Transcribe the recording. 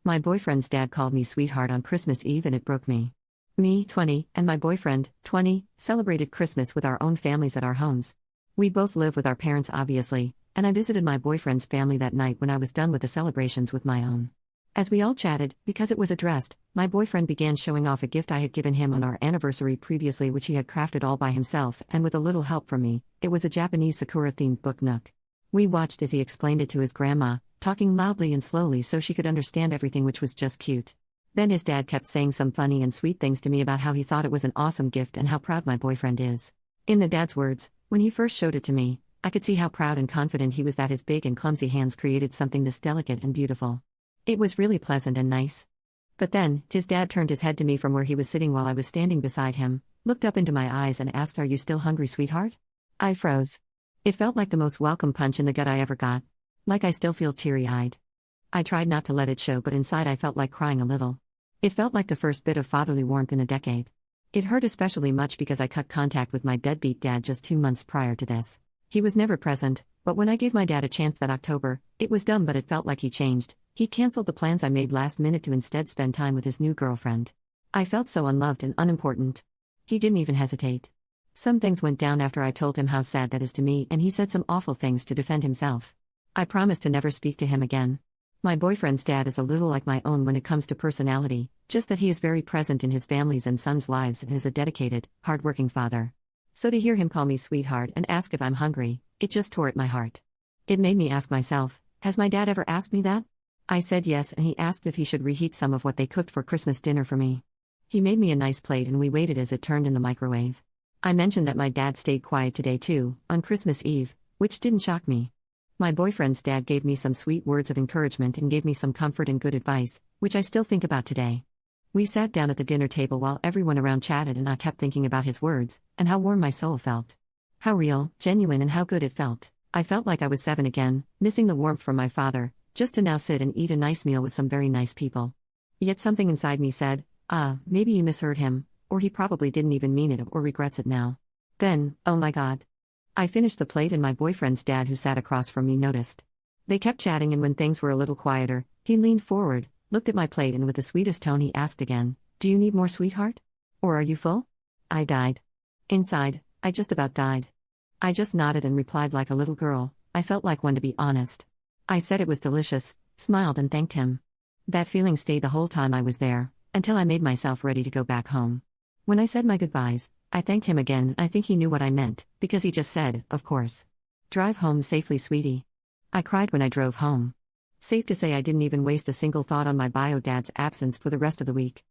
My boyfriend's dad called me sweetheart on Christmas Eve and it broke me. Me, 20, and my boyfriend, 20, celebrated Christmas with our own families at our homes. We both live with our parents obviously, and I visited my boyfriend's family that night when I was done with the celebrations with my own. As we all chatted, because it was addressed, my boyfriend began showing off a gift I had given him on our anniversary previously, which he had crafted all by himself and with a little help from me. It was a Japanese Sakura-themed book Nook. We watched as he explained it to his grandma, talking loudly and slowly so she could understand everything, which was just cute. Then his dad kept saying some funny and sweet things to me about how he thought it was an awesome gift and how proud my boyfriend is. In the dad's words, when he first showed it to me, I could see how proud and confident he was that his big and clumsy hands created something this delicate and beautiful. It was really pleasant and nice. But then, his dad turned his head to me from where he was sitting while I was standing beside him, looked up into my eyes and asked, "Are you still hungry, sweetheart?" I froze. It felt like the most welcome punch in the gut I ever got. Like I still feel teary-eyed. I tried not to let it show, but inside I felt like crying a little. It felt like the first bit of fatherly warmth in a decade. It hurt especially much because I cut contact with my deadbeat dad just 2 months prior to this. He was never present, but when I gave my dad a chance that October, it was dumb, but it felt like he changed. He canceled the plans I made last minute to instead spend time with his new girlfriend. I felt so unloved and unimportant. He didn't even hesitate. Some things went down after I told him how sad that is to me, and he said some awful things to defend himself. I promised to never speak to him again. My boyfriend's dad is a little like my own when it comes to personality, just that he is very present in his family's and son's lives and is a dedicated, hard-working father. So to hear him call me sweetheart and ask if I'm hungry, it just tore at my heart. It made me ask myself, has my dad ever asked me that? I said yes, and he asked if he should reheat some of what they cooked for Christmas dinner for me. He made me a nice plate and we waited as it turned in the microwave. I mentioned that my dad stayed quiet today too, on Christmas Eve, which didn't shock me. My boyfriend's dad gave me some sweet words of encouragement and gave me some comfort and good advice, which I still think about today. We sat down at the dinner table while everyone around chatted, and I kept thinking about his words, and how warm my soul felt. How real, genuine, and how good it felt. I felt like I was 7 again, missing the warmth from my father, just to now sit and eat a nice meal with some very nice people. Yet something inside me said, maybe you misheard him, or he probably didn't even mean it or regrets it now. Then, oh my God. I finished the plate and my boyfriend's dad, who sat across from me, noticed. They kept chatting, and when things were a little quieter, he leaned forward, looked at my plate, and with the sweetest tone he asked again, "Do you need more, sweetheart? Or are you full?" I died. Inside, I just about died. I just nodded and replied like a little girl. I felt like one, to be honest. I said it was delicious, smiled and thanked him. That feeling stayed the whole time I was there, until I made myself ready to go back home. When I said my goodbyes, I thanked him again. I think he knew what I meant, because he just said, "Of course. Drive home safely, sweetie." I cried when I drove home. Safe to say I didn't even waste a single thought on my bio dad's absence for the rest of the week.